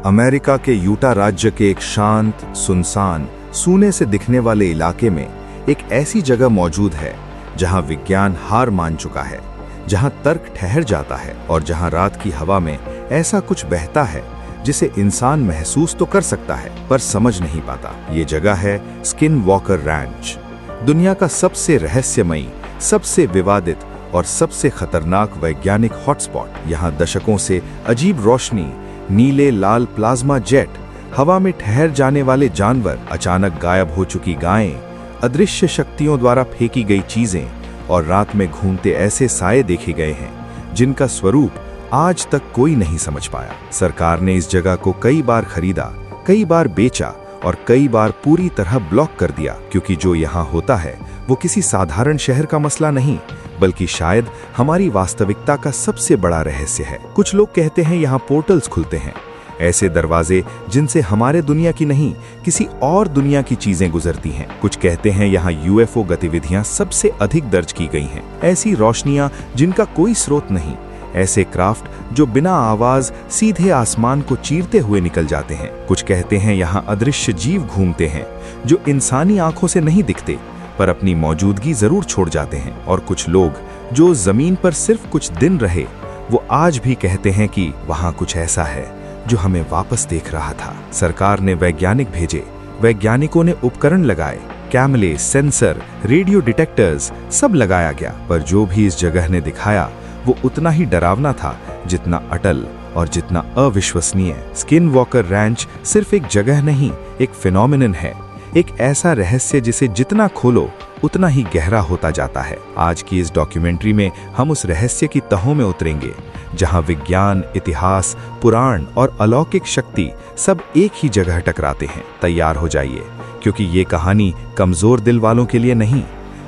America के Utah राज्य के एक शांत, सुनसान, सूने से दिखने वाले इलाके में एक ऐसी जगह मौजूद है जहां विज्ञान हार मान चुका है, जहां तर्क ठहर जाता है और जहां रात की हवा में ऐसा कुछ बहता है जिसे इंसान महसूस तो कर सकता है पर समझ नहीं पाता। ये जगह है स्किन वॉकर रैंच, दुनिया का सबसे रहस्यमयी, सबसे विवादित और सबसे खतरनाक वैज्ञानिक हॉटस्पॉट। यहाँ दशकों से अजीब रोशनी, नीले लाल प्लाज्मा जेट, हवा में ठहर जाने वाले जानवर, अचानक गायब हो चुकी गायें, अदृश्य शक्तियों द्वारा फेंकी गई चीजें और रात में घूमते ऐसे साए देखे गए हैं जिनका स्वरूप आज तक कोई नहीं समझ पाया। सरकार ने इस जगह को कई बार खरीदा, कई बार बेचा और कई बार पूरी तरह ब्लॉक कर दिया, क्योंकि जो यहाँ होता है वो किसी साधारण शहर का मसला नहीं, बल्कि शायद हमारी वास्तविकता का सबसे बड़ा रहस्य है। कुछ लोग कहते हैं यहाँ पोर्टल्स खुलते हैं, ऐसे दरवाजे जिनसे हमारे दुनिया की नहीं, किसी और दुनिया की चीजें गुजरती हैं। कुछ कहते हैं यहाँ यूएफओ गतिविधियां सबसे अधिक दर्ज की गई हैं, ऐसी रोशनियां जिनका कोई स्रोत नहीं, ऐसे क्राफ्ट जो बिना आवाज सीधे आसमान को चीरते हुए निकल जाते हैं। कुछ कहते हैं यहाँ अदृश्य जीव घूमते हैं जो इंसानी आंखों से नहीं दिखते पर अपनी मौजूदगी जरूर छोड़ जाते हैं। और कुछ लोग जो जमीन पर सिर्फ कुछ दिन रहे, वो आज भी कहते हैं कि वहां कुछ ऐसा है जो हमें वापस देख रहा था। सरकार ने वैज्ञानिक भेजे, वैज्ञानिकों ने उपकरण लगाए, कैमरे, सेंसर, रेडियो डिटेक्टर्स सब लगाया गया, पर जो भी इस जगह ने दिखाया वो उतना ही डरावना था जितना अटल और जितना अविश्वसनीय। स्किन वॉकर रैंच सिर्फ एक जगह नहीं, एक फिनोमिनन है, एक ऐसा रहस्य जिसे जितना खोलो उतना ही गहरा होता जाता है। आज की इस डॉक्यूमेंट्री में हम उस रहस्य की तहों में उतरेंगे जहां विज्ञान, इतिहास, पुराण और अलौकिक शक्ति सब एक ही जगह टकराते हैं। तैयार हो जाइए, क्योंकि ये कहानी कमजोर दिल वालों के लिए नहीं,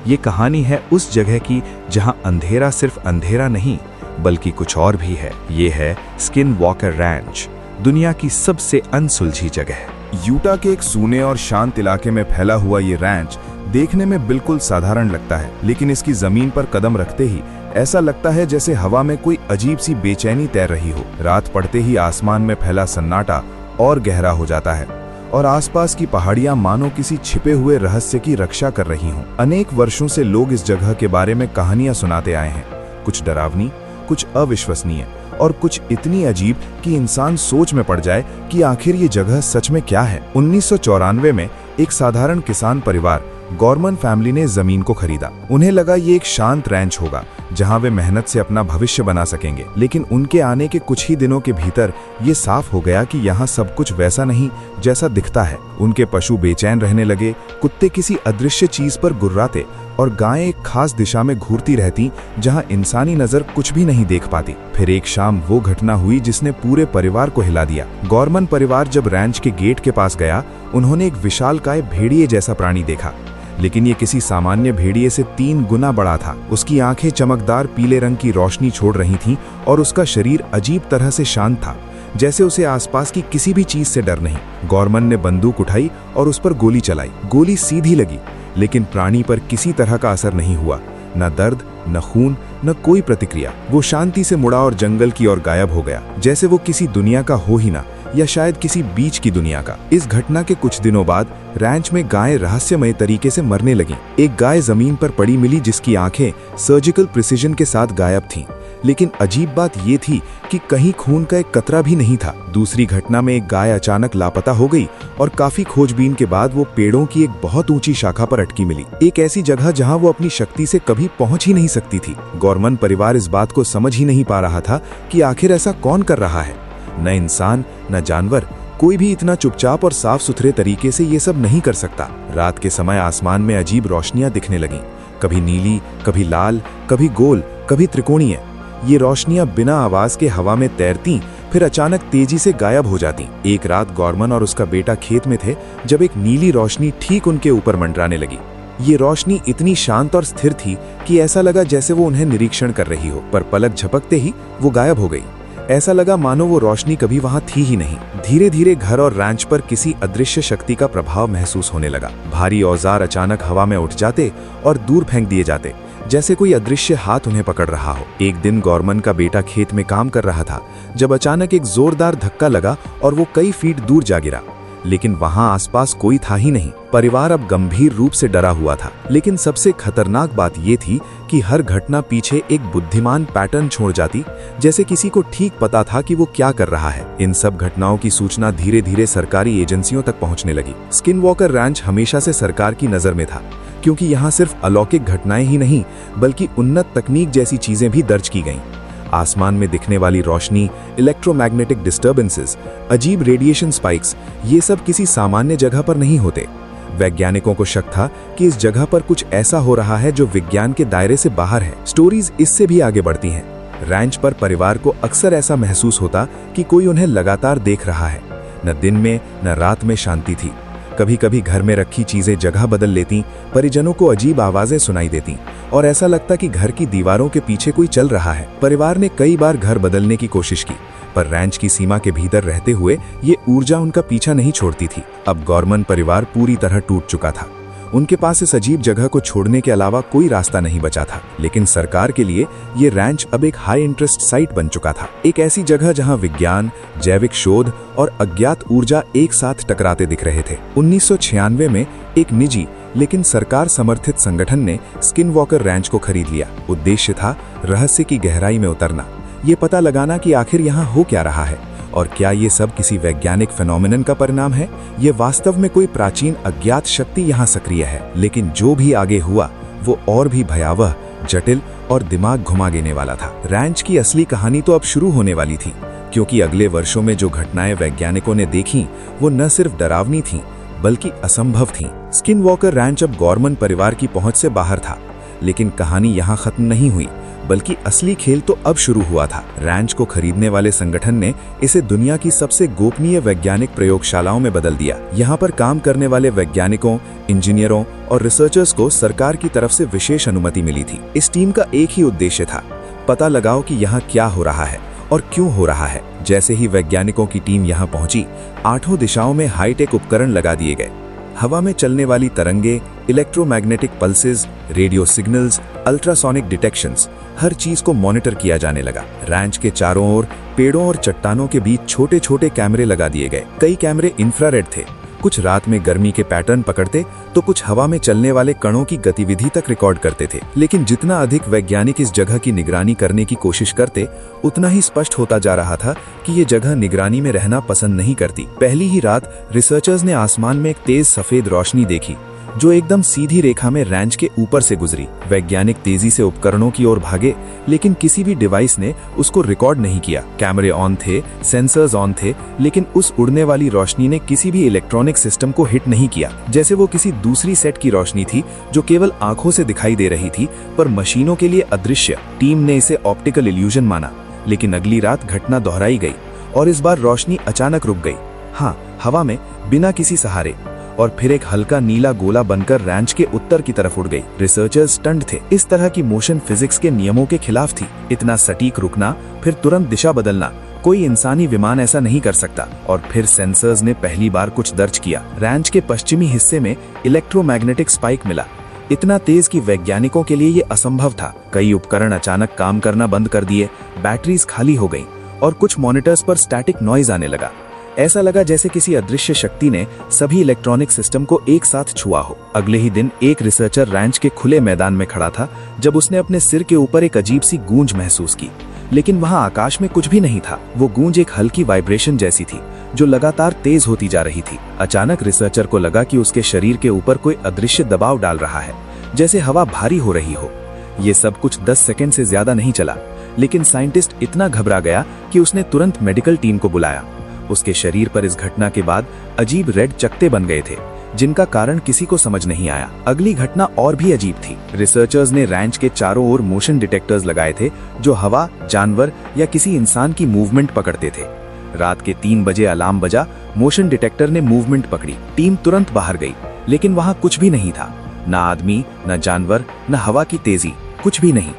ये कहानी है उस जगह की जहां अंधेरा सिर्फ अंधेरा नहीं बल्कि कुछ और भी है। ये है स्किन वॉकर रैंच, दुनिया की सबसे अनसुलझी जगह। यूटा के एक सूने और शांत इलाके में फैला हुआ ये रैंच देखने में बिल्कुल साधारण लगता है, लेकिन इसकी जमीन पर कदम रखते ही ऐसा लगता है जैसे हवा में कोई अजीब सी बेचैनी तैर रही हो। रात पड़ते ही आसमान में फैला सन्नाटा और गहरा हो जाता है और आसपास की पहाड़ियां मानो किसी छिपे हुए रहस्य की रक्षा कर रही हों। अनेक वर्षों से लोग इस जगह के बारे में कहानियां सुनाते आए हैं, कुछ डरावनी, कुछ अविश्वसनीय और कुछ इतनी अजीब कि इंसान सोच में पड़ जाए कि आखिर ये जगह सच में क्या है। 1994 में एक साधारण किसान परिवार गॉर्मन फैमिली ने जमीन को खरीदा। उन्हें लगा ये एक शांत रैंच होगा जहां वे मेहनत से अपना भविष्य बना सकेंगे, लेकिन उनके आने के कुछ ही दिनों के भीतर ये साफ हो गया कि यहाँ सब कुछ वैसा नहीं जैसा दिखता है। उनके पशु बेचैन रहने लगे, कुत्ते किसी अदृश्य चीज पर गुर्राते और गायें एक खास दिशा में घूरती रहती जहां इंसानी नजर कुछ भी नहीं देख पाती। फिर एक शाम वो घटना हुई जिसने पूरे परिवार को हिला दिया। गॉर्मन परिवार जब रैंच के गेट के पास गया, उन्होंने एक विशालकाय भेड़िए जैसा प्राणी देखा, लेकिन ये किसी सामान्य भेड़िए से 3 गुना बड़ा था। उसकी आंखें चमकदार पीले रंग की रोशनी छोड़ रही थीं और उसका शरीर अजीब तरह से शांत था, जैसे उसे आसपास की किसी भी चीज से डर नहीं। गॉर्मन ने बंदूक उठाई और उस पर गोली चलाई। गोली सीधी लगी, लेकिन प्राणी पर किसी तरह का असर नहीं हुआ, न दर्द, न खून, न कोई प्रतिक्रिया। वो शांति से मुड़ा और जंगल की ओर गायब हो गया, जैसे वो किसी दुनिया का हो ही ना, या शायद किसी बीच की दुनिया का। इस घटना के कुछ दिनों बाद रैंच में गायें रहस्यमय तरीके से मरने लगीं। एक गाय जमीन पर पड़ी मिली जिसकी आंखें सर्जिकल प्रिसिजन के साथ गायब थीं, लेकिन अजीब बात ये थी कि कहीं खून का एक कतरा भी नहीं था। दूसरी घटना में एक गाय अचानक लापता हो गई और काफी खोजबीन के बाद वो पेड़ों की एक बहुत ऊंची शाखा पर अटकी मिली, एक ऐसी जगह जहां वो अपनी शक्ति से कभी पहुंच ही नहीं सकती थी। गॉर्मन परिवार इस बात को समझ ही नहीं पा रहा था कि आखिर ऐसा कौन कर रहा है। न इंसान, न जानवर, कोई भी इतना चुपचाप और साफ सुथरे तरीके से ये सब नहीं कर सकता। रात के समय आसमान में अजीब रोशनियां दिखने लगीं, कभी नीली, कभी लाल, कभी गोल, कभी त्रिकोणीय। ये रोशनियां बिना आवाज के हवा में तैरती, फिर अचानक तेजी से गायब हो जाती। एक रात गॉर्मन और उसका बेटा खेत में थे जब एक नीली रोशनी ठीक उनके ऊपर मंडराने लगी। ये रोशनी इतनी शांत और स्थिर थी कि ऐसा लगा जैसे वो उन्हें निरीक्षण कर रही हो, पर पलक झपकते ही वो गायब हो गई। ऐसा लगा मानो वो रोशनी कभी वहां थी ही नहीं। धीरे धीरे घर और रैंच पर किसी अदृश्य शक्ति का प्रभाव महसूस होने लगा। भारी औजार अचानक हवा में उठ जाते और दूर फेंक दिए जाते, जैसे कोई अदृश्य हाथ उन्हें पकड़ रहा हो। एक दिन गॉर्मन का बेटा खेत में काम कर रहा था जब अचानक एक जोरदार धक्का लगा और वो कई फीट दूर जा गिरा, लेकिन वहां आसपास कोई था ही नहीं। परिवार अब गंभीर रूप से डरा हुआ था, लेकिन सबसे खतरनाक बात ये थी कि हर घटना पीछे एक बुद्धिमान पैटर्न छोड़ जाती, जैसे किसी को ठीक पता था कि वो क्या कर रहा है। इन सब घटनाओं की सूचना धीरे धीरे सरकारी एजेंसियों तक पहुंचने लगी। स्किनवॉकर रैंच हमेशा से सरकार की नजर में था, क्योंकि यहाँ सिर्फ अलौकिक घटनाएं ही नहीं बल्कि उन्नत तकनीक जैसी चीजें भी दर्ज की गईं। आसमान में दिखने वाली रोशनी, इलेक्ट्रोमैग्नेटिक डिस्टर्बेंसेस, अजीब रेडिएशन स्पाइक्स, ये सब किसी सामान्य जगह पर नहीं होते। वैज्ञानिकों को शक था कि इस जगह पर कुछ ऐसा हो रहा है जो विज्ञान के दायरे से बाहर है। स्टोरीज इससे भी आगे बढ़ती हैं। रैंच पर परिवार को अक्सर ऐसा महसूस होता कि कोई उन्हें लगातार देख रहा है। न दिन में न रात में शांति थी। कभी कभी घर में रखी चीजें जगह बदल लेती, परिजनों को अजीब आवाजें सुनाई देती और ऐसा लगता कि घर की दीवारों के पीछे कोई चल रहा है। परिवार ने कई बार घर बदलने की कोशिश की, पर रैंच की सीमा के भीतर रहते हुए ये ऊर्जा उनका पीछा नहीं छोड़ती थी। अब गॉर्मन परिवार पूरी तरह टूट चुका था। उनके पास इस अजीब जगह को छोड़ने के अलावा कोई रास्ता नहीं बचा था। लेकिन सरकार के लिए ये रैंच अब एक हाई इंटरेस्ट साइट बन चुका था, एक ऐसी जगह जहां विज्ञान, जैविक शोध और अज्ञात ऊर्जा एक साथ टकराते दिख रहे थे। 1996 में एक निजी लेकिन सरकार समर्थित संगठन ने स्किनवॉकर रैंच को खरीद लिया। उद्देश्य था रहस्य की गहराई में उतरना, ये पता लगाना कि आखिर यहाँ हो क्या रहा है और क्या ये सब किसी वैज्ञानिक फेनोमेनन का परिणाम है, ये वास्तव में कोई प्राचीन अज्ञात शक्ति यहाँ सक्रिय है। लेकिन जो भी आगे हुआ वो और भी भयावह, जटिल और दिमाग घुमा देने वाला था। रैंच की असली कहानी तो अब शुरू होने वाली थी, क्योंकि अगले वर्षों में जो घटनाएं वैज्ञानिकों ने देखी वो न सिर्फ डरावनी थीं बल्कि असंभव थीं। स्किनवॉकर रैंच अब गॉर्मन परिवार की पहुंच से बाहर था, लेकिन कहानी यहाँ खत्म नहीं हुई, बल्कि असली खेल तो अब शुरू हुआ था। रैंच को खरीदने वाले संगठन ने इसे दुनिया की सबसे गोपनीय वैज्ञानिक प्रयोगशालाओं में बदल दिया। यहाँ पर काम करने वाले वैज्ञानिकों, इंजीनियरों और रिसर्चर्स को सरकार की तरफ से विशेष अनुमति मिली थी। इस टीम का एक ही उद्देश्य था, पता लगाओ कि यहाँ क्या हो रहा है और क्यों हो रहा है। जैसे ही वैज्ञानिकों की टीम यहाँ पहुंची, 8 दिशाओं में हाईटेक उपकरण लगा दिए गए। हवा में चलने वाली तरंगे, electromagnetic pulses, radio signals, ultrasonic detections, हर चीज को मॉनिटर किया जाने लगा। रैंच के चारों ओर पेड़ों और चट्टानों के बीच छोटे छोटे कैमरे लगा दिए गए। कई कैमरे इंफ्रारेड थे, कुछ रात में गर्मी के पैटर्न पकड़ते तो कुछ हवा में चलने वाले कणों की गतिविधि तक रिकॉर्ड करते थे। लेकिन जितना अधिक वैज्ञानिक इस जगह की निगरानी करने की कोशिश करते, उतना ही स्पष्ट होता जा रहा था कि ये जगह निगरानी में रहना पसंद नहीं करती। पहली ही रात रिसर्चर्स ने आसमान में एक तेज सफेद रोशनी देखी जो एकदम सीधी रेखा में रैंच के ऊपर से गुजरी। वैज्ञानिक तेजी से उपकरणों की ओर भागे, लेकिन किसी भी डिवाइस ने उसको रिकॉर्ड नहीं किया। कैमरे ऑन थे, सेंसर्स ऑन थे, लेकिन उस उड़ने वाली रोशनी ने किसी भी इलेक्ट्रॉनिक सिस्टम को हिट नहीं किया। जैसे वो किसी दूसरी सेट की रोशनी थी जो केवल आंखों से दिखाई दे रही थी, पर मशीनों के लिए अदृश्य। टीम ने इसे ऑप्टिकल इल्यूजन माना, लेकिन अगली रात घटना दोहराई गई और इस बार रोशनी अचानक रुक गई। हाँ, हवा में बिना किसी सहारे, और फिर एक हल्का नीला गोला बनकर रैंच के उत्तर की तरफ उड़ गई। रिसर्चर्स स्टंट थे। इस तरह की मोशन फिजिक्स के नियमों के खिलाफ थी। इतना सटीक रुकना, फिर तुरंत दिशा बदलना, कोई इंसानी विमान ऐसा नहीं कर सकता। और फिर सेंसर्स ने पहली बार कुछ दर्ज किया। रैंच के पश्चिमी हिस्से में इलेक्ट्रोमैग्नेटिक स्पाइक मिला, इतना तेज कि वैज्ञानिकों के लिए ये असंभव था। कई उपकरण अचानक काम करना बंद कर दिए, बैटरीज खाली हो गईं और कुछ मॉनिटर्स पर स्टैटिक नॉइज आने लगा। ऐसा लगा जैसे किसी अदृश्य शक्ति ने सभी इलेक्ट्रॉनिक सिस्टम को एक साथ छुआ हो। अगले ही दिन एक रिसर्चर रैंच के खुले मैदान में खड़ा था जब उसने अपने सिर के ऊपर एक अजीब सी गूंज महसूस की, लेकिन वहां आकाश में कुछ भी नहीं था। वो गूंज एक हल्की वाइब्रेशन जैसी थी जो लगातार तेज होती जा रही थी। अचानक रिसर्चर को लगा कि उसके शरीर के ऊपर कोई अदृश्य दबाव डाल रहा है, जैसे हवा भारी हो रही हो। ये सब कुछ 10 सेकंड से ज्यादा नहीं चला, लेकिन साइंटिस्ट इतना घबरा गया कि उसने तुरंत मेडिकल टीम को बुलाया। उसके शरीर पर इस घटना के बाद अजीब रेड चकत्ते बन गए थे, जिनका कारण किसी को समझ नहीं आया। अगली घटना और भी अजीब थी। रिसर्चर्स ने रैंच के चारों ओर मोशन डिटेक्टर्स लगाए थे जो हवा, जानवर या किसी इंसान की मूवमेंट पकड़ते थे। रात के 3 बजे अलार्म बजा, मोशन डिटेक्टर ने मूवमेंट पकड़ी। टीम तुरंत बाहर गई, लेकिन वहां कुछ भी नहीं था, ना आदमी, ना जानवर, ना हवा की तेजी, कुछ भी नहीं।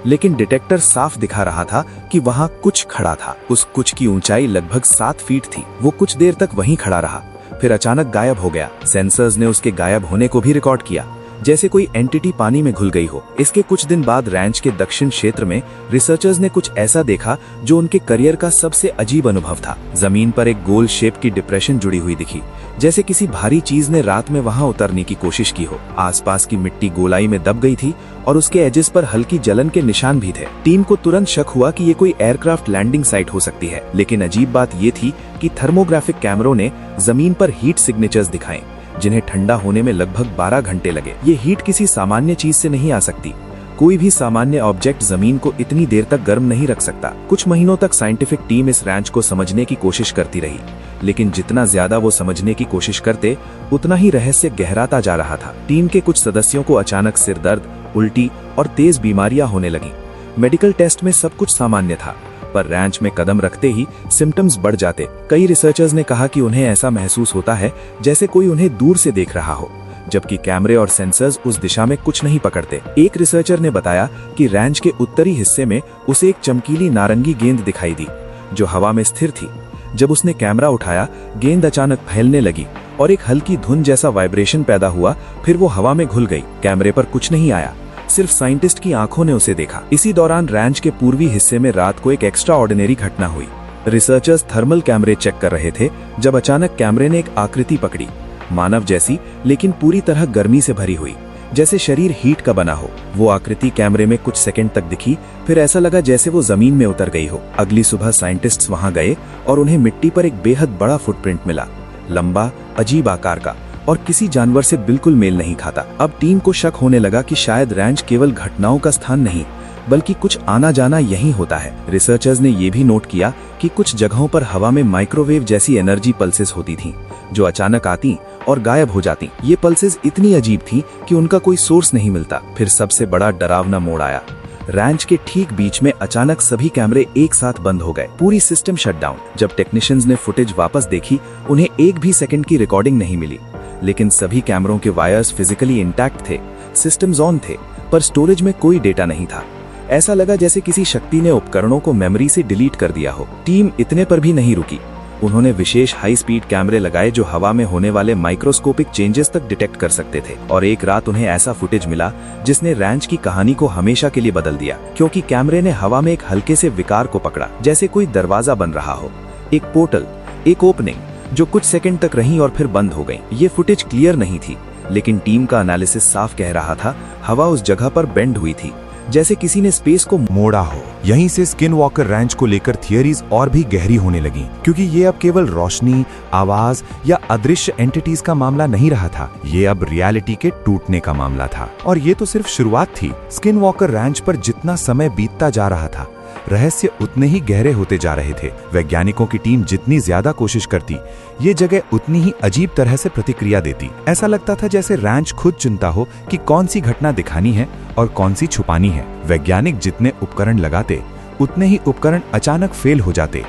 लेकिन डिटेक्टर साफ दिखा रहा था कि वहां कुछ खड़ा था। उस कुछ की ऊंचाई लगभग 7 फीट थी। वो कुछ देर तक वहीं खड़ा रहा, फिर अचानक गायब हो गया। सेंसर्स ने उसके गायब होने को भी रिकॉर्ड किया, जैसे कोई एंटिटी पानी में घुल गई हो। इसके कुछ दिन बाद रैंच के दक्षिण क्षेत्र में रिसर्चर्स ने कुछ ऐसा देखा जो उनके करियर का सबसे अजीब अनुभव था। जमीन पर एक गोल शेप की डिप्रेशन जुड़ी हुई दिखी, जैसे किसी भारी चीज ने रात में वहां उतरने की कोशिश की हो। आसपास की मिट्टी गोलाई में दब गई थी और उसके एजेस पर हल्की जलन के निशान भी थे। टीम को तुरंत शक हुआ कि ये कोई एयरक्राफ्ट लैंडिंग साइट हो सकती है, लेकिन अजीब बात ये थी कि थर्मोग्राफिक कैमरों ने जमीन पर हीट सिग्नेचर्स दिखाए, जिन्हें ठंडा होने में लगभग 12 घंटे लगे। ये हीट किसी सामान्य चीज से नहीं आ सकती। कोई भी सामान्य ऑब्जेक्ट जमीन को इतनी देर तक गर्म नहीं रख सकता। कुछ महीनों तक साइंटिफिक टीम इस रैंच को समझने की कोशिश करती रही, लेकिन जितना ज्यादा वो समझने की कोशिश करते, उतना ही रहस्य गहराता जा रहा था। टीम के कुछ सदस्यों को अचानक सिर दर्द, उल्टी और तेज बीमारियां होने लगीं। मेडिकल टेस्ट में सब कुछ सामान्य था, पर रैंच में कदम रखते ही सिम्टम्स बढ़ जाते। कई रिसर्चर्स ने कहा कि उन्हें ऐसा महसूस होता है जैसे कोई उन्हें दूर से देख रहा हो, जबकि कैमरे और सेंसर्स उस दिशा में कुछ नहीं पकड़ते। एक रिसर्चर ने बताया कि रैंच के उत्तरी हिस्से में उसे एक चमकीली नारंगी गेंद दिखाई दी, जो हवा में स्थिर थी। जब उसने कैमरा उठाया, गेंद अचानक फैलने लगी और एक हल्की धुन जैसा वाइब्रेशन पैदा हुआ। फिर वो हवा में घुल गई। कैमरे पर कुछ नहीं आया, सिर्फ साइंटिस्ट की आंखों ने उसे देखा। इसी दौरान रैंच के पूर्वी हिस्से में रात को एक एक्स्ट्रा ऑर्डिनरी घटना हुई। रिसर्चर्स थर्मल कैमरे चेक कर रहे थे जब अचानक कैमरे ने एक आकृति पकड़ी, मानव जैसी, लेकिन पूरी तरह गर्मी से भरी हुई, जैसे शरीर हीट का बना हो। वो आकृति कैमरे में कुछ सेकंड तक दिखी, फिर ऐसा लगा जैसे वो जमीन में उतर गई हो। अगली सुबह साइंटिस्ट्स वहां गए और उन्हें मिट्टी पर एक बेहद बड़ा फुटप्रिंट मिला, लंबा, अजीब आकार का और किसी जानवर से बिल्कुल मेल नहीं खाता। अब टीम को शक होने लगा कि शायद रैंच केवल घटनाओं का स्थान नहीं, बल्कि कुछ आना जाना यही होता है। रिसर्चर्स ने यह भी नोट किया कि कुछ जगहों पर हवा में माइक्रोवेव जैसी एनर्जी पल्सेस होती थीं, जो अचानक आती और गायब हो जाती। ये पल्सेस इतनी अजीब थी कि उनका कोई सोर्स नहीं मिलता। फिर सबसे बड़ा डरावना मोड़ आया। रैंच के ठीक बीच में अचानक सभी कैमरे एक साथ बंद हो गए, पूरी सिस्टम शटडाउन। जब टेक्नीशियंस ने फुटेज वापस देखी, उन्हें एक भी सेकंड की रिकॉर्डिंग नहीं मिली, लेकिन सभी कैमरों के वायर्स फिजिकली इंटैक्ट थे, सिस्टम्स ऑन थे, पर स्टोरेज में कोई डेटा नहीं था। ऐसा लगा जैसे किसी शक्ति ने उपकरणों को मेमोरी से डिलीट कर दिया हो। टीम इतने पर भी नहीं रुकी। उन्होंने विशेष हाई स्पीड कैमरे लगाए जो हवा में होने वाले माइक्रोस्कोपिक चेंजेस तक डिटेक्ट कर सकते थे। और एक रात उन्हें ऐसा फुटेज मिला जिसने रैंच की कहानी को हमेशा के लिए बदल दिया, क्योंकि कैमरे ने हवा में एक हल्के से विकार को पकड़ा, जैसे कोई दरवाजा बन रहा हो, एक पोर्टल, एक ओपनिंग, जो कुछ सेकंड तक रही और फिर बंद हो गई। ये फुटेज क्लियर नहीं थी, लेकिन टीम का एनालिसिस साफ कह रहा था, हवा उस जगह पर बेंड हुई थी, जैसे किसी ने स्पेस को मोड़ा हो। यहीं से स्किन वॉकर रैंच को लेकर थियरीज और भी गहरी होने लगी, क्योंकि ये अब केवल रोशनी, आवाज या अदृश्य एंटिटीज का मामला नहीं रहा था। ये अब रियलिटी के टूटने का मामला था। और ये तो सिर्फ शुरुआत थी। स्किन वॉकर रैंच पर जितना समय बीतता जा रहा था, रहस्य उतने ही गहरे होते जा रहे थे। वैज्ञानिकों की टीम जितनी ज्यादा कोशिश करती, ये जगह उतनी ही अजीब तरह से प्रतिक्रिया देती। ऐसा लगता था जैसे रैंच खुद चुनता हो कि कौन सी घटना दिखानी है और कौन सी छुपानी है। वैज्ञानिक जितने उपकरण लगाते, उतने ही उपकरण अचानक फेल हो जाते।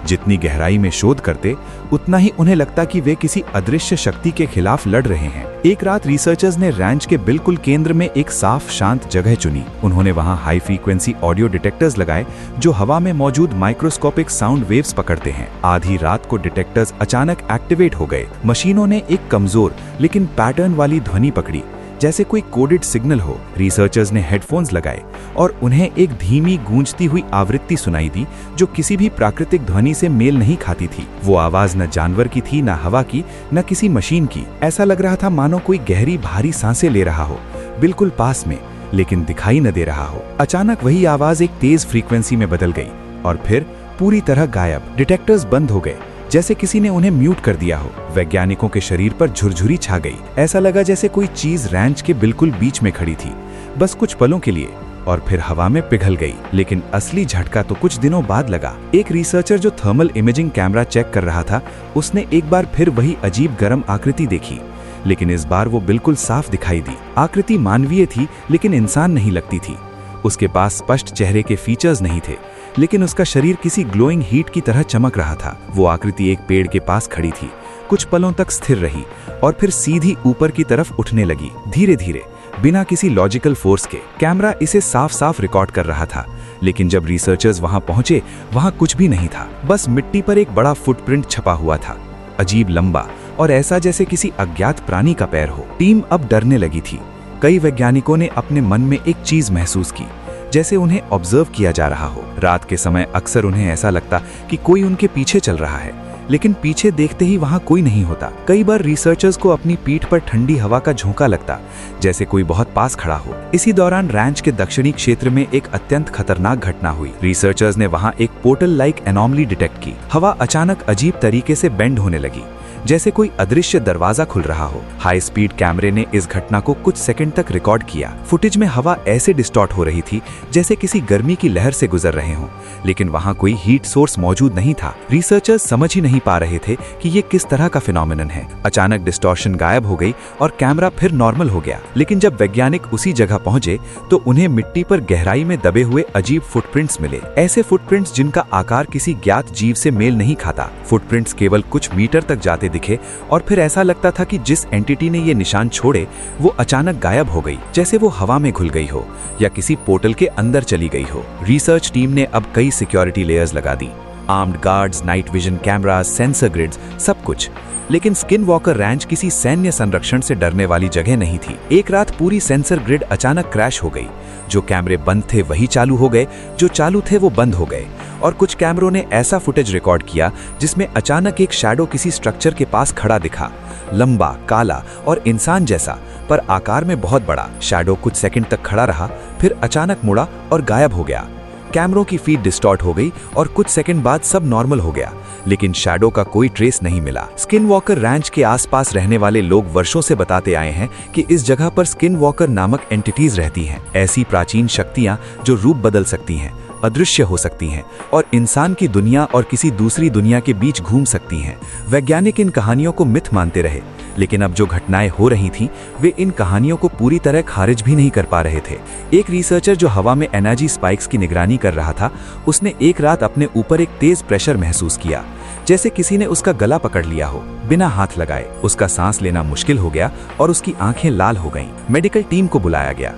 जितनी गहराई में शोध करते, उतना ही उन्हें लगता कि वे किसी अदृश्य शक्ति के खिलाफ लड़ रहे हैं। एक रात रिसर्चर्स ने रैंच के बिल्कुल केंद्र में एक साफ शांत जगह चुनी। उन्होंने वहां हाई फ्रीक्वेंसी ऑडियो डिटेक्टर्स लगाए जो हवा में मौजूद माइक्रोस्कोपिक साउंड वेव्स पकड़ते हैं। आधी रात को डिटेक्टर्स अचानक एक्टिवेट हो गए। मशीनों ने एक कमजोर लेकिन पैटर्न वाली ध्वनि पकड़ी, जैसे कोई कोडेड सिग्नल हो। रिसर्चर्स ने हेडफोन्स लगाए और उन्हें एक धीमी गूंजती हुई आवृत्ति सुनाई दी जो किसी भी प्राकृतिक ध्वनि से मेल नहीं खाती थी। वो आवाज न जानवर की थी, न हवा की, न किसी मशीन की। ऐसा लग रहा था मानो कोई गहरी भारी सांसें ले रहा हो, बिल्कुल पास में, लेकिन दिखाई न दे रहा हो। अचानक वही आवाज एक तेज फ्रीक्वेंसी में बदल गई और फिर पूरी तरह गायब। डिटेक्टर्स बंद हो गए, जैसे किसी ने उन्हें म्यूट कर दिया हो। वैज्ञानिकों के शरीर पर झुरझुरी छा गई। ऐसा लगा जैसे कोई चीज रैंच के बिल्कुल बीच में खड़ी थी, बस कुछ पलों के लिए, और फिर हवा में पिघल गई। लेकिन असली झटका तो कुछ दिनों बाद लगा। एक रिसर्चर जो थर्मल इमेजिंग कैमरा चेक कर रहा था, उसने एक बार फिर वही अजीब गर्म आकृति देखी, लेकिन इस बार वो बिल्कुल साफ दिखाई दी। आकृति मानवीय थी, लेकिन इंसान नहीं लगती थी। उसके पास स्पष्ट चेहरे के फीचर्स नहीं थे, लेकिन उसका शरीर किसी ग्लोइंग हीट की तरह चमक रहा था। वो आकृति एक पेड़ के पास खड़ी थी, कुछ पलों तक स्थिर रही और फिर सीधी ऊपर की तरफ उठने लगी, धीरे धीरे, बिना किसी लॉजिकल फोर्स के। कैमरा इसे साफ साफ रिकॉर्ड कर रहा था, लेकिन जब रिसर्चर्स वहां पहुंचे, वहां कुछ भी नहीं था। बस मिट्टी पर एक बड़ा फुटप्रिंट छपा हुआ था, अजीब लंबा और ऐसा जैसे किसी अज्ञात प्राणी का पैर हो। टीम अब डरने लगी थी। कई वैज्ञानिकों ने अपने मन में एक चीज महसूस की, जैसे उन्हें ऑब्जर्व किया जा रहा हो। रात के समय अक्सर उन्हें ऐसा लगता कि कोई उनके पीछे चल रहा है, लेकिन पीछे देखते ही वहां कोई नहीं होता। कई बार रिसर्चर्स को अपनी पीठ पर ठंडी हवा का झोंका लगता, जैसे कोई बहुत पास खड़ा हो। इसी दौरान रैंच के दक्षिणी क्षेत्र में एक अत्यंत खतरनाक घटना हुई। रिसर्चर्स ने वहां एक पोर्टल लाइक एनॉमली डिटेक्ट की। हवा अचानक अजीब तरीके से बेंड होने लगी, जैसे कोई अदृश्य दरवाजा खुल रहा हो। हाई स्पीड कैमरे ने इस घटना को कुछ सेकंड तक रिकॉर्ड किया। फुटेज में हवा ऐसे डिस्टॉर्ट हो रही थी जैसे किसी गर्मी की लहर से गुजर रहे हों, लेकिन वहां कोई हीट सोर्स मौजूद नहीं था। रिसर्चर्स समझ ही नहीं पा रहे थे कि ये किस तरह का फिनोमिनन है। अचानक डिस्टॉर्शन गायब हो गई और कैमरा फिर नॉर्मल हो गया। लेकिन जब वैज्ञानिक उसी जगह पहुंचे तो उन्हें मिट्टी पर गहराई में दबे हुए अजीब फुटप्रिंट्स मिले। ऐसे फुटप्रिंट्स जिनका आकार किसी ज्ञात जीव से मेल नहीं खाता। फुटप्रिंट्स केवल कुछ मीटर तक जाते दिखे और फिर ऐसा लगता था कि जिस एंटिटी ने ये निशान छोड़े वो अचानक गायब हो गई, जैसे वो हवा में घुल गई हो या किसी पोर्टल के अंदर चली गई हो। रिसर्च टीम ने अब कई सिक्योरिटी लेयर्स लगा दी, armed guards, night vision cameras, sensor grids, सब कुछ। लेकिन स्किन वॉकर रैंच किसी सैन्य संरक्षण से डरने वाली जगह नहीं थी। एक रात पूरी सेंसर ग्रिड अचानक क्रैश हो गई। जो कैमरे बंद थे वही चालू हो गए, जो चालू थे वो बंद हो गए। और कुछ कैमरों ने ऐसा फुटेज रिकॉर्ड किया जिसमें अचानक एक शैडो किसी स्ट्रक्चर के पास खड़ा दिखा, लंबा, काला और इंसान जैसा, पर आकार में बहुत बड़ा। शैडो कुछ सेकंड तक खड़ा रहा, फिर अचानक मुड़ा और गायब हो गया। कैमरों की फीड डिस्टॉर्ट हो गई और कुछ सेकंड बाद सब नॉर्मल हो गया, लेकिन शैडो का कोई ट्रेस नहीं मिला। स्किन वॉकर रैंच के आसपास रहने वाले लोग वर्षों से बताते आए हैं कि इस जगह पर स्किन वॉकर नामक एंटिटीज रहती हैं, ऐसी प्राचीन शक्तियां जो रूप बदल सकती हैं, अदृश्य हो सकती हैं और इंसान की दुनिया और किसी दूसरी दुनिया के बीच घूम सकती हैं। वैज्ञानिक इन कहानियों को मिथ मानते रहे, लेकिन अब जो घटनाएं हो रही थीं, वे इन कहानियों को पूरी तरह खारिज भी नहीं कर पा रहे थे। एक रिसर्चर जो हवा में एनर्जी स्पाइक्स की निगरानी कर रहा था, उसने एक रात अपने ऊपर एक तेज प्रेशर महसूस किया, जैसे किसी ने उसका गला पकड़ लिया हो बिना हाथ लगाए। उसका सांस लेना मुश्किल हो गया और उसकी आंखें लाल हो गईं। मेडिकल टीम को बुलाया गया।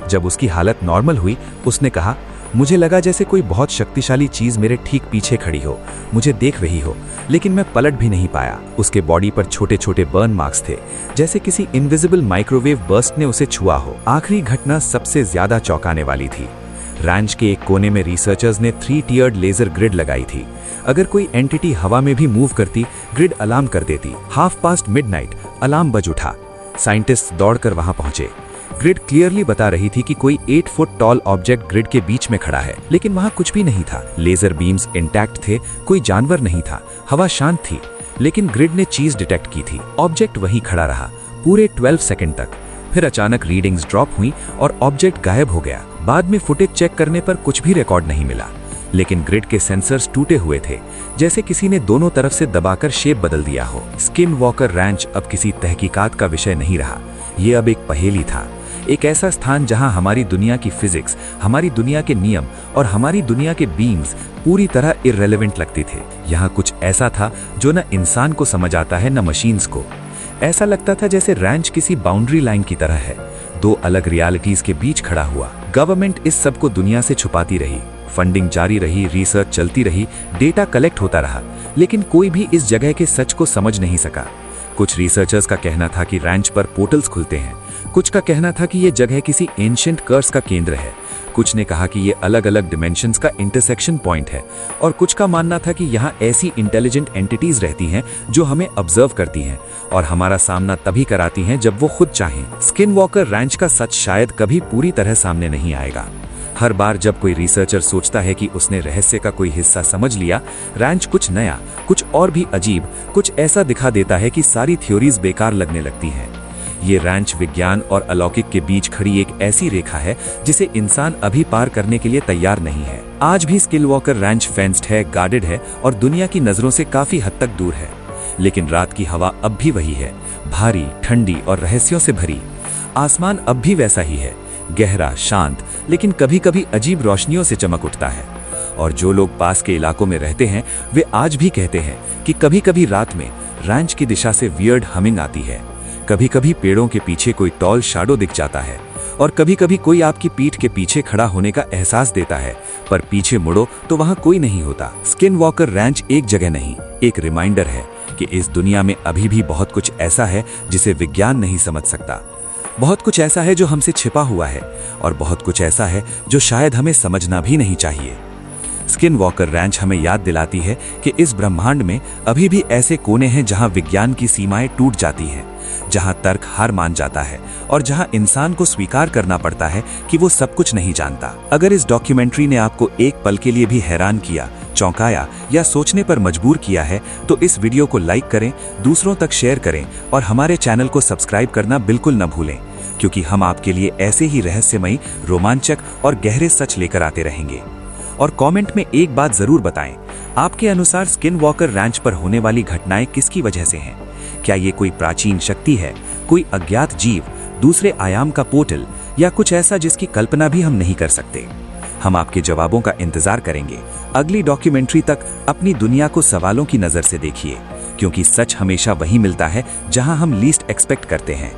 जब उसकी हालत नॉर्मल हुई, उसने कहा, मुझे लगा जैसे कोई बहुत शक्तिशाली चीज मेरे ठीक पीछे खड़ी हो, मुझे देख रही हो, लेकिन मैं पलट भी नहीं पाया। उसके बॉडी पर छोटे छोटे बर्न मार्क्स थे, जैसे किसी इनविजिबल माइक्रोवेव बर्स्ट ने उसे छुआ हो। आखिरी घटना सबसे ज्यादा चौंकाने वाली थी। रैंच के एक कोने में रिसर्चर्स ने 3 टियर्ड लेजर ग्रिड लगाई थी। अगर कोई एंटिटी हवा में भी मूव करती, ग्रिड अलार्म कर देती। मिडनाइट अलार्म बज उठा। साइंटिस्ट दौड़कर वहां पहुंचे। ग्रिड क्लियरली बता रही थी कि कोई 8 फुट टॉल ऑब्जेक्ट ग्रिड के बीच में खड़ा है, लेकिन वहां कुछ भी नहीं था। लेजर बीम्स इंटैक्ट थे, कोई जानवर नहीं था, हवा शांत थी, लेकिन ग्रिड ने चीज डिटेक्ट की थी। ऑब्जेक्ट वहीं खड़ा रहा पूरे 12 सेकंड तक। फिर अचानक रीडिंग्स ड्रॉप हुई और ऑब्जेक्ट गायब हो गया। बाद में फुटेज चेक करने पर कुछ भी रिकॉर्ड नहीं मिला, लेकिन ग्रिड के सेंसर्स टूटे हुए थे, जैसे किसी ने दोनों तरफ से दबाकर शेप बदल दिया हो। स्किन वॉकर रैंच अब किसी तहकीकात का विषय नहीं रहा, ये अब एक पहेली था। एक ऐसा स्थान जहां हमारी दुनिया की फिजिक्स, हमारी दुनिया के नियम और हमारी दुनिया के बीइंग्स पूरी तरह इररेलेवेंट लगती थे। यहाँ कुछ ऐसा था जो न इंसान को समझ आता है न मशीन्स को। ऐसा लगता था जैसे रैंच किसी बाउंड्री लाइन की तरह है, 2 अलग रियलिटीज के बीच खड़ा हुआ। गवर्नमेंट इस सब को दुनिया से छुपाती रही, फंडिंग जारी रही, रिसर्च चलती रही, डेटा कलेक्ट होता रहा, लेकिन कोई भी इस जगह के सच को समझ नहीं सका। कुछ रिसर्चर्स का कहना था कि रैंच पर पोर्टल्स खुलते हैं, कुछ का कहना था कि ये जगह किसी एंशिएंट कर्स का केंद्र है, कुछ ने कहा कि ये अलग अलग डिमेंशंस का इंटरसेक्शन पॉइंट है, और कुछ का मानना था कि यहाँ ऐसी इंटेलिजेंट एंटिटीज रहती हैं जो हमें ऑब्जर्व करती हैं और हमारा सामना तभी कराती हैं जब वो खुद चाहें। स्किन वॉकर रैंच का सच शायद कभी पूरी तरह सामने नहीं आएगा। हर बार जब कोई रिसर्चर सोचता है कि उसने रहस्य का कोई हिस्सा समझ लिया, रैंच कुछ नया, कुछ और भी अजीब, कुछ ऐसा दिखा देता है कि सारी थ्योरीज बेकार लगने लगती हैं। ये रैंच विज्ञान और अलौकिक के बीच खड़ी एक ऐसी रेखा है जिसे इंसान अभी पार करने के लिए तैयार नहीं है। आज भी स्किन वॉकर रैंच फेंस्ड है, गार्डेड है और दुनिया की नजरों से काफी हद तक दूर है, लेकिन रात की हवा अब भी वही है, भारी, ठंडी और रहस्यों से भरी। आसमान अब भी वैसा ही है, गहरा, शांत, लेकिन कभी कभी अजीब रोशनियों से चमक उठता है। और जो लोग पास के इलाकों में रहते हैं वे आज भी कहते हैं कि कभी कभी रात में रैंच की दिशा से वियर्ड हमिंग आती है, कभी कभी पेड़ों के पीछे कोई टॉल शैडो दिख जाता है, और कभी कभी कोई आपकी पीठ के पीछे खड़ा होने का एहसास देता है, पर पीछे मुड़ो तो वहां कोई नहीं होता। स्किन वॉकर रैंच एक जगह नहीं, एक रिमाइंडर है कि इस दुनिया में अभी भी बहुत कुछ ऐसा है जिसे विज्ञान नहीं समझ सकता। बहुत कुछ ऐसा है जो हमसे छिपा हुआ है और बहुत कुछ ऐसा है जो शायद हमें समझना भी नहीं चाहिए। स्किन वॉकर रैंच हमें याद दिलाती है कि इस ब्रह्मांड में अभी भी ऐसे कोने हैं जहां विज्ञान की सीमाएं टूट जाती हैं, जहां तर्क हार मान जाता है और जहां इंसान को स्वीकार करना पड़ता है कि वो सब कुछ नहीं जानता। अगर इस डॉक्यूमेंट्री ने आपको एक पल के लिए भी हैरान किया, चौंकाया या सोचने पर मजबूर किया है तो इस वीडियो को लाइक करें, दूसरों तक शेयर करें और हमारे चैनल को सब्सक्राइब करना बिल्कुल न भूलें, क्योंकि हम आपके लिए ऐसे ही रहस्यमयी, रोमांचक और गहरे सच लेकर आते रहेंगे। और कमेंट में एक बात जरूर बताएं, आपके अनुसार स्किन वॉकर रैंच पर होने वाली घटनाएं किसकी वजह से हैं? क्या ये कोई प्राचीन शक्ति है, कोई अज्ञात जीव, दूसरे आयाम का पोर्टल या कुछ ऐसा जिसकी कल्पना भी हम नहीं कर सकते? हम आपके जवाबों का इंतजार करेंगे। अगली डॉक्यूमेंट्री तक अपनी दुनिया को सवालों की नजर से देखिए, क्योंकि सच हमेशा वहीं मिलता है जहां हम लीस्ट एक्सपेक्ट करते हैं।